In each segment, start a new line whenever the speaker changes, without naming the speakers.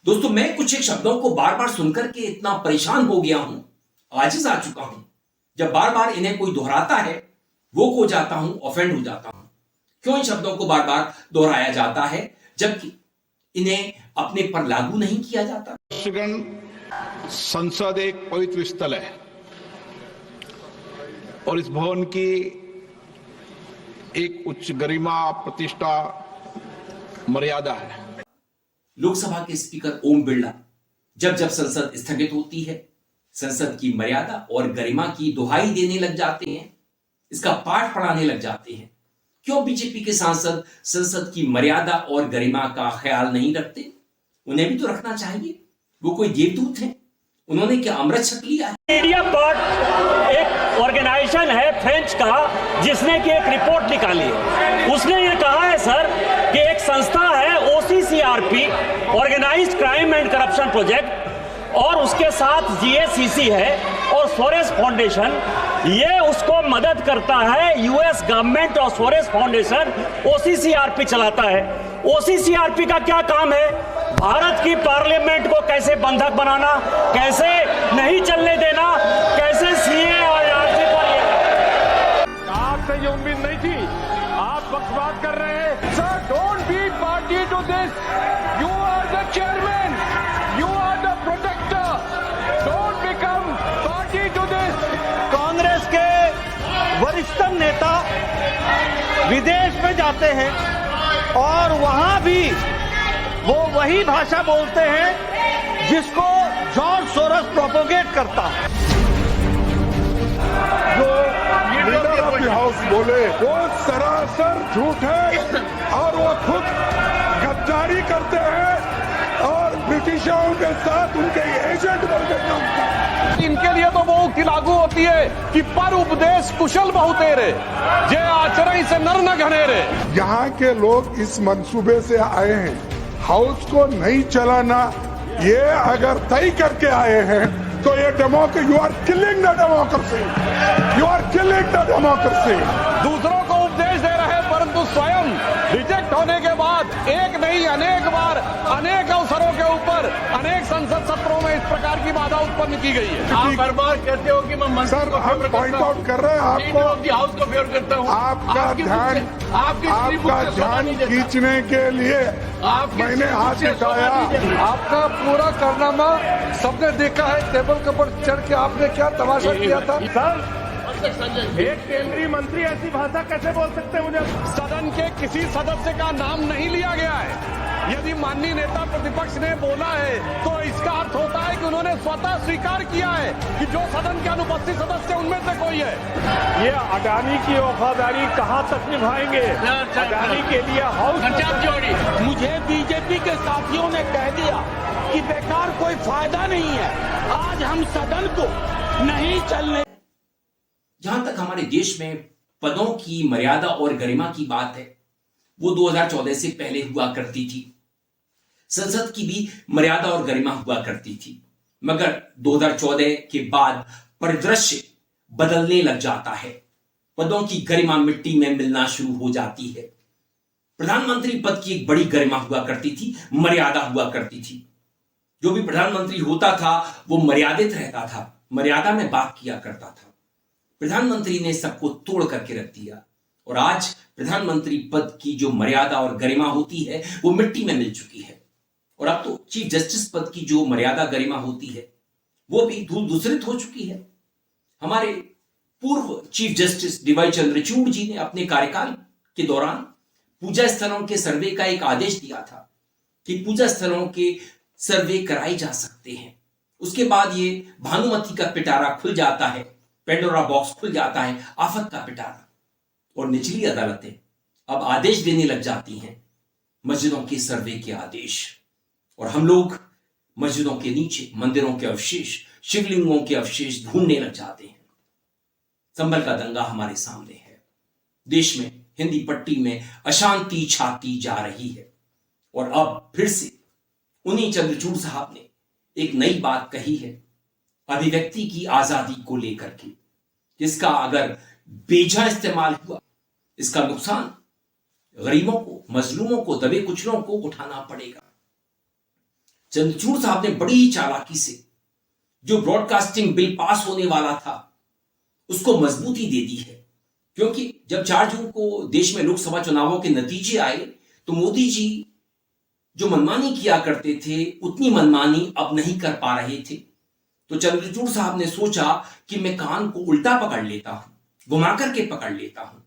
दोस्तों, मैं कुछ एक शब्दों को बार बार सुनकर के इतना परेशान हो गया हूं, आजिज आ चुका हूं। जब बार बार इन्हें कोई दोहराता है, वो हो जाता हूं, ऑफेंड हो जाता हूं। क्यों इन शब्दों को बार बार दोहराया जाता है जबकि इन्हें अपने पर लागू नहीं किया जाता?
संसद एक पवित्र स्थल है और इस भवन की एक उच्च गरिमा, प्रतिष्ठा, मर्यादा है।
लोकसभा के स्पीकर ओम बिरला जब जब संसद स्थगित होती है, संसद की मर्यादा और गरिमा की दुहाई देने लग जाते हैं, इसका पाठ पढ़ाने लग जाते हैं। क्यों बीजेपी के सांसद संसद की मर्यादा और गरिमा का ख्याल नहीं रखते? उन्हें भी तो रखना चाहिए। वो कोई देवदूत हैं? उन्होंने क्या अमृत छक लिया है?
मीडिया पार्ट एक ऑर्गेनाइजेशन है फ्रेंच का, जिसने की एक रिपोर्ट निकाली है। उसने ये कहा है सर कि एक संस्था है OCCRP, organised crime and corruption project, और उसके साथ GACC है और सोरेस फाउंडेशन, ये उसको मदद करता है। US गवर्नमेंट और सोरेस फाउंडेशन OCCRP चलाता है। OCCRP का क्या काम है? भारत की पार्लियामेंट को कैसे बंधक बनाना, कैसे नहीं चलने देना, कैसे CA और RC पर।
आपसे ये उम्मीद नहीं थी, आप बकवास कर रहे हैं। Sir, don't be party to this. You are the chairman, you are the protector, don't become party to this.
Congress के वरिष्ठतम नेता विदेश में जाते हैं और वहां भी वो वही भाषा बोलते हैं जिसको जॉर्ज सोरोस प्रोपोगेट करता है।
जो लीडर ऑफ द हाउस बोले वो सरासर झूठ है और वो खुद गद्दारी करते हैं और ब्रिटिशों के साथ उनके एजेंट बनकर काम करते हैं।
इनके लिए तो वो उक्ति लागू होती है कि पर उपदेश कुशल बहुतेरे, जे आचरण से नर न घनेरे।
यहाँ के लोग इस मंसूबे से आए हैं, हाउस को नहीं चलाना। ये अगर तय करके आए हैं तो ये democracy, you are killing the democracy, you are killing the democracy.
दूसरों को उपदेश दे रहे हैं परंतु स्वयं रिजेक्ट होने के बाद एक नहीं अनेक बार अनेक अवसरों के ऊपर अनेक संसद सत्रों में इस प्रकार की बाधा उत्पन्न की गई है।
आप हर बार कहते हो कि मैं
सर, हम पॉइंट आउट कर रहे हैं आपको,
हाउस को फेवर करता हूँ।
आपका ध्यान खींचने के लिए मैंने हाथ उठाया।
आपका पूरा कारनामा सबने देखा है। टेबल के ऊपर चढ़ के आपने क्या तमाशा किया था? सर, एक केंद्रीय मंत्री ऐसी भाषा कैसे बोल सकते हैं? मुझे सदन के किसी सदस्य का नाम नहीं लिया गया है। यदि माननीय नेता प्रतिपक्ष ने बोला है तो इसका अर्थ होता है कि उन्होंने स्वतः स्वीकार किया है कि जो सदन के अनुपस्थित सदस्य उनमें से कोई है। ये अडानी की वफादारी कहां तक निभाएंगे? अडानी के लिए हाउस।
मुझे बीजेपी के साथियों ने कह दिया कि बेकार कोई फायदा नहीं है, आज हम सदन को नहीं चलने।
जहां तक हमारे देश में पदों की मर्यादा और गरिमा की बात है, वो 2014 से पहले हुआ करती थी। संसद की भी मर्यादा और गरिमा हुआ करती थी, मगर 2014 के बाद परिदृश्य बदलने लग जाता है। पदों की गरिमा मिट्टी में मिलना शुरू हो जाती है। प्रधानमंत्री पद की एक बड़ी गरिमा हुआ करती थी, मर्यादा हुआ करती थी। जो भी प्रधानमंत्री होता था वो मर्यादित रहता था, मर्यादा में बात किया करता था। प्रधानमंत्री ने सबको तोड़ करके रख दिया और आज प्रधानमंत्री पद की जो मर्यादा और गरिमा होती है वो मिट्टी में मिल चुकी है। और अब तो चीफ जस्टिस पद की जो मर्यादा गरिमा होती है वो भी धूल दूसरित हो चुकी है। हमारे पूर्व चीफ जस्टिस DY चंद्रचूड़ जी ने अपने कार्यकाल के दौरान पूजा स्थलों के सर्वे का एक आदेश दिया था कि पूजा स्थलों के सर्वे कराए जा सकते हैं। उसके बाद ये भानुमति का पिटारा खुल जाता है, पेंडोरा बॉक्स खुल जाता है, आफत का पिटारा। और निचली अदालतें अब आदेश देने लग जाती हैं, मस्जिदों के सर्वे के आदेश। और हम लोग मस्जिदों के नीचे मंदिरों के अवशेष, शिवलिंगों के अवशेष ढूंढने लग जाते हैं। संभल का दंगा हमारे सामने है। देश में हिंदी पट्टी में अशांति छाती जा रही है और अब फिर से उन्हीं चंद्रचूड़ साहब ने एक नई बात कही है अभिव्यक्ति की आजादी को लेकर के, जिसका अगर बेजा इस्तेमाल हुआ इसका नुकसान गरीबों को, मजलूमों को, दबे कुचलों को उठाना पड़ेगा। चंद्रचूड़ साहब ने बड़ी चालाकी से जो ब्रॉडकास्टिंग बिल पास होने वाला था उसको मजबूती दे दी है, क्योंकि जब 4 जून को देश में लोकसभा चुनावों के नतीजे आए तो मोदी जी जो मनमानी किया करते थे उतनी मनमानी अब नहीं कर पा रहे थे। तो चंद्रचूड़ साहब ने सोचा कि मैं कान को उल्टा पकड़ लेता हूं, घुमा करके पकड़ लेता हूं।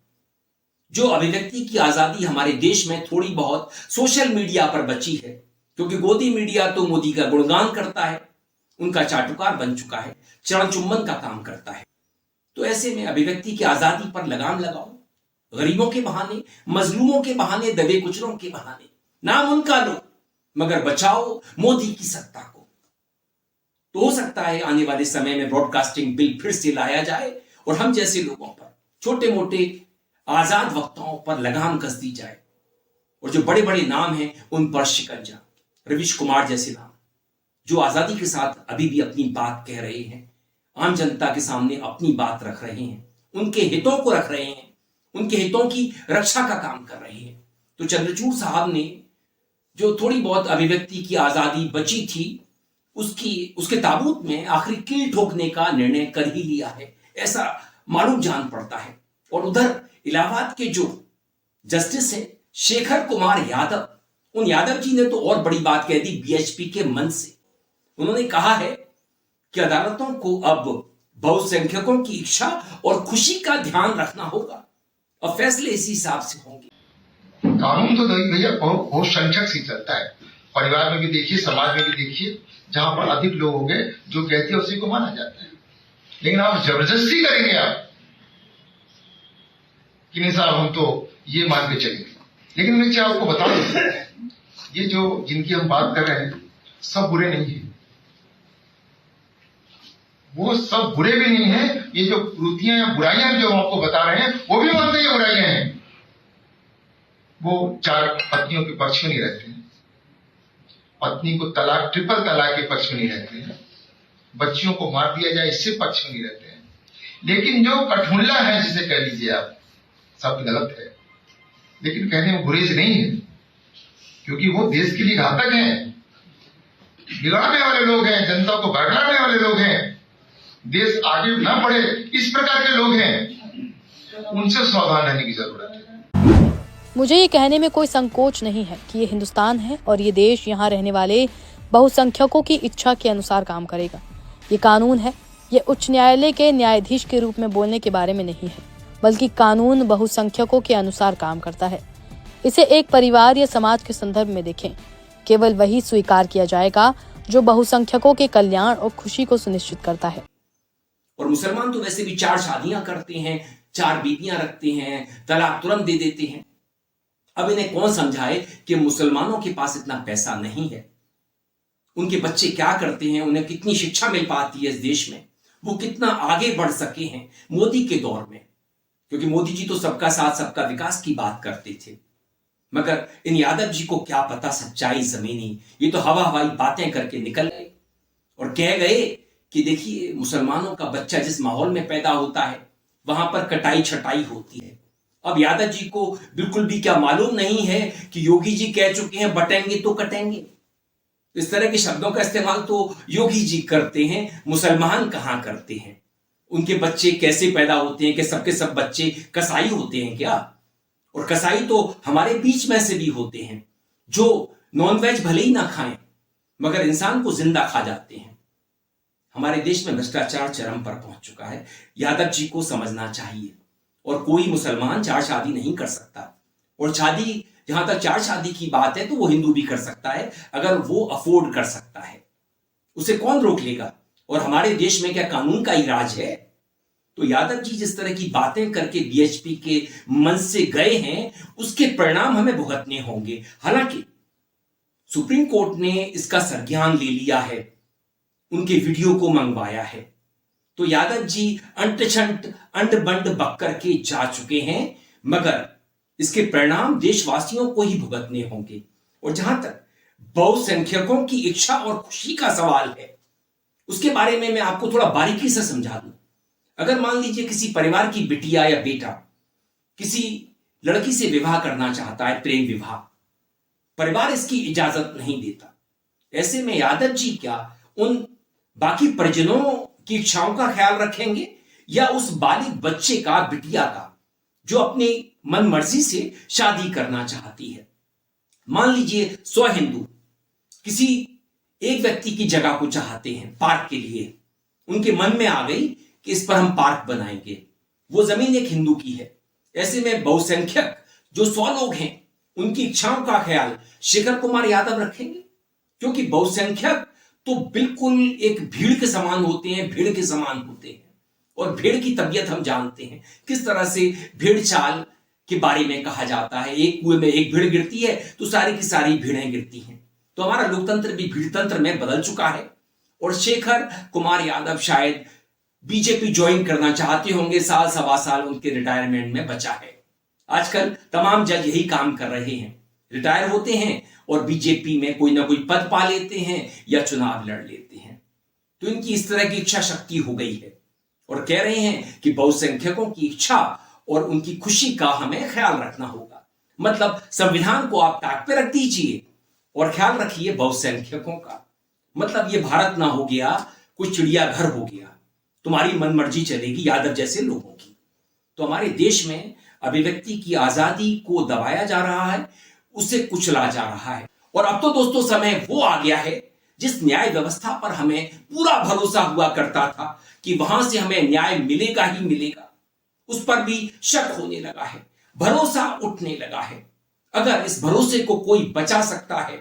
जो अभिव्यक्ति की आजादी हमारे देश में थोड़ी बहुत सोशल मीडिया पर बची है, क्योंकि गोदी मीडिया तो मोदी का गुणगान करता है, उनका चाटुकार बन चुका है, चरण चुम्बन का काम करता है। तो ऐसे में अभिव्यक्ति की आजादी पर लगाम लगाओ, गरीबों के बहाने, मजलूमों के बहाने, दबे कुचलों के बहाने, नाम उनका लो मगर बचाओ मोदी की सत्ता को। तो हो सकता है आने वाले समय में ब्रॉडकास्टिंग बिल फिर से लाया जाए और हम जैसे लोगों पर, छोटे मोटे आजाद वक्ताओं पर लगाम कस दी जाए, और जो बड़े बड़े नाम हैं उन पर शिकंजा, रवीश कुमार जैसे नाम जो आजादी के साथ अभी भी अपनी बात कह रहे हैं, आम जनता के सामने अपनी बात रख रहे हैं, उनके हितों को रख रहे हैं, उनके हितों की रक्षा का काम कर रहे हैं। तो चंद्रचूड़ साहब ने जो थोड़ी बहुत अभिव्यक्ति की आजादी बची थी उसके ताबूत में आखिरी कील ठोकने का निर्णय कर ही लिया है, ऐसा मालूम जान पड़ता है। और उधर इलाहाबाद के जो जस्टिस है शेखर कुमार यादव, उन यादव जी ने तो और बड़ी बात कह दी बीएचपी के मन से। उन्होंने कहा है कि अदालतों को अब बहुसंख्यकों की इच्छा और खुशी का ध्यान रखना होगा और फैसले इसी हिसाब से होंगे।
कानून तो भैया बहुत संख्यक से चलता है, परिवार में भी देखिए, समाज में भी देखिए, जहां पर अधिक लोग होंगे जो कहते हैं उसी को माना जाता है। लेकिन आप जबरदस्ती करेंगे आप कि नहीं साहब हम तो ये मान के चलेंगे। लेकिन मैं क्या आपको बता दूं, ये जो जिनकी हम बात कर रहे हैं सब बुरे नहीं है, वो सब बुरे भी नहीं है। ये जो कुरीतियां या बुराइयां जो हम आपको बता रहे हैं वो भी मानते हैं बुराइयां हैं। वो 4 पत्नियों के पक्ष में नहीं रहते हैं, पत्नी को तलाक, ट्रिपल तलाक के पक्ष में नहीं रहते हैं, बच्चियों को मार दिया जाए इससे पक्ष में नहीं रहते हैं। लेकिन जो कठमुल्ला है जिसे कह लीजिए आप, सब गलत है, लेकिन कहने में गुरेज नहीं है, क्योंकि वो देश के लिए घातक हैं, बिगाड़ने वाले लोग हैं, जनता को बरगलाने वाले लोग हैं, देश आगे ना बढ़े इस प्रकार के लोग हैं, उनसे सावधान रहने की जरूरत है।
मुझे ये कहने में कोई संकोच नहीं है कि ये हिंदुस्तान है और ये देश यहाँ रहने वाले बहुसंख्यकों की इच्छा के अनुसार काम करेगा। ये कानून है, ये उच्च न्यायालय के न्यायाधीश के रूप में बोलने के बारे में नहीं है, बल्कि कानून बहुसंख्यकों के अनुसार काम करता है। इसे एक परिवार या समाज के संदर्भ में देखें, केवल वही स्वीकार किया जाएगा जो बहुसंख्यकों के कल्याण और खुशी को सुनिश्चित करता है।
और मुसलमान तो वैसे भी 4 शादियां करते हैं, 4 बीवियां रखते हैं, तलाक तुरंत दे देते हैं। अब इन्हें कौन समझाए कि मुसलमानों के पास इतना पैसा नहीं है, उनके बच्चे क्या करते हैं, उन्हें कितनी शिक्षा मिल पाती है इस देश में, वो कितना आगे बढ़ सके हैं मोदी के दौर में, क्योंकि मोदी जी तो सबका साथ सबका विकास की बात करते थे। मगर इन यादव जी को क्या पता सच्चाई जमीनी, ये तो हवा हवाई बातें करके निकल गए और कह गए कि देखिए मुसलमानों का बच्चा जिस माहौल में पैदा होता है वहां पर कटाई छटाई होती है। अब यादव जी को बिल्कुल भी क्या मालूम नहीं है कि योगी जी कह चुके हैं बटेंगे तो कटेंगे। इस तरह के शब्दों का इस्तेमाल तो योगी जी करते हैं, मुसलमान कहां करते हैं। उनके बच्चे कैसे पैदा होते हैं कि सबके सब बच्चे कसाई होते हैं क्या? और कसाई तो हमारे बीच में से भी होते हैं जो नॉनवेज भले ही ना खाएं मगर इंसान को जिंदा खा जाते हैं। हमारे देश में भ्रष्टाचार चरम पर पहुंच चुका है, यादव जी को समझना चाहिए। और कोई मुसलमान 4 शादी नहीं कर सकता, और शादी जहां तक 4 शादी की बात है तो वो हिंदू भी कर सकता है अगर वो अफोर्ड कर सकता है, उसे कौन रोक लेगा। और हमारे देश में क्या कानून का ही राज है? तो यादव जी जिस तरह की बातें करके बीएचपी के मन से गए हैं उसके परिणाम हमें भुगतने होंगे। हालांकि सुप्रीम कोर्ट ने इसका संज्ञान ले लिया है, उनके वीडियो को मंगवाया है, तो यादव जी अंट बंट बक करके जा चुके हैं, मगर इसके परिणाम देशवासियों को ही भुगतने होंगे। और जहां तक बहुसंख्यकों की इच्छा और खुशी का सवाल है उसके बारे में मैं आपको थोड़ा बारीकी से समझा दूं। अगर मान लीजिए किसी परिवार की बिटिया या बेटा किसी लड़की से विवाह करना चाहता है, प्रेम विवाह, परिवार इसकी इजाजत नहीं देता, ऐसे में यादव जी क्या उन बाकी परिजनों की इच्छाओं का ख्याल रखेंगे या उस बालिग बच्चे का, बिटिया का, जो अपनी मन मर्जी से शादी करना चाहती है? मान लीजिए 100 हिंदू किसी एक व्यक्ति की जगह को चाहते हैं पार्क के लिए, उनके मन में आ गई कि इस पर हम पार्क बनाएंगे, वो जमीन एक हिंदू की है। ऐसे में बहुसंख्यक जो 100 लोग हैं उनकी इच्छाओं का ख्याल शेखर कुमार यादव रखेंगे? क्योंकि बहुसंख्यक तो बिल्कुल एक भीड़ के समान होते हैं, भीड़ के समान होते हैं, और भीड़ की तबीयत हम जानते हैं किस तरह से भीड़ चाल के बारे में कहा जाता है। एक कुएं में एक भीड़ गिरती है तो सारी की सारी भीड़ें गिरती हैं। तो हमारा लोकतंत्र भी भीड़तंत्र में बदल चुका है और शेखर कुमार यादव शायद बीजेपी ज्वाइन करना चाहते होंगे। साल सवा साल उनके रिटायरमेंट में बचा है। आजकल तमाम जज यही काम कर रहे हैं, रिटायर होते हैं और बीजेपी में कोई ना कोई पद पा लेते हैं या चुनाव लड़ लेते हैं। तो इनकी इस तरह की इच्छा शक्ति हो गई है और कह रहे हैं कि बहुसंख्यकों की इच्छा और उनकी खुशी का हमें ख्याल रखना होगा। मतलब संविधान को आप ताक पे रख दीजिए और ख्याल रखिए बहुसंख्यकों का। मतलब ये भारत ना हो गया कुछ चिड़ियाघर हो गया, तुम्हारी मनमर्जी चलेगी यादव जैसे लोगों की। तो हमारे देश में अभिव्यक्ति की आजादी को दबाया जा रहा है, उसे कुचला जा रहा है। और अब तो दोस्तों समय वो आ गया है जिस न्याय व्यवस्था पर हमें पूरा भरोसा हुआ करता था कि वहां से हमें न्याय मिलेगा ही मिलेगा, उस पर भी शक होने लगा है, भरोसा उठने लगा है। अगर इस भरोसे को कोई बचा सकता है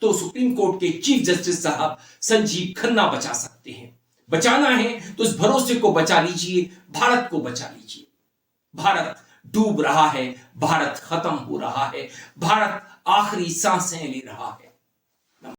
तो सुप्रीम कोर्ट के चीफ जस्टिस साहब संजीव खन्ना बचा सकते हैं। बचाना है तो इस भरोसे को बचा लीजिए, भारत को बचा लीजिए। भारत डूब रहा है, भारत खत्म हो रहा है, भारत आखिरी सांसें ले रहा है।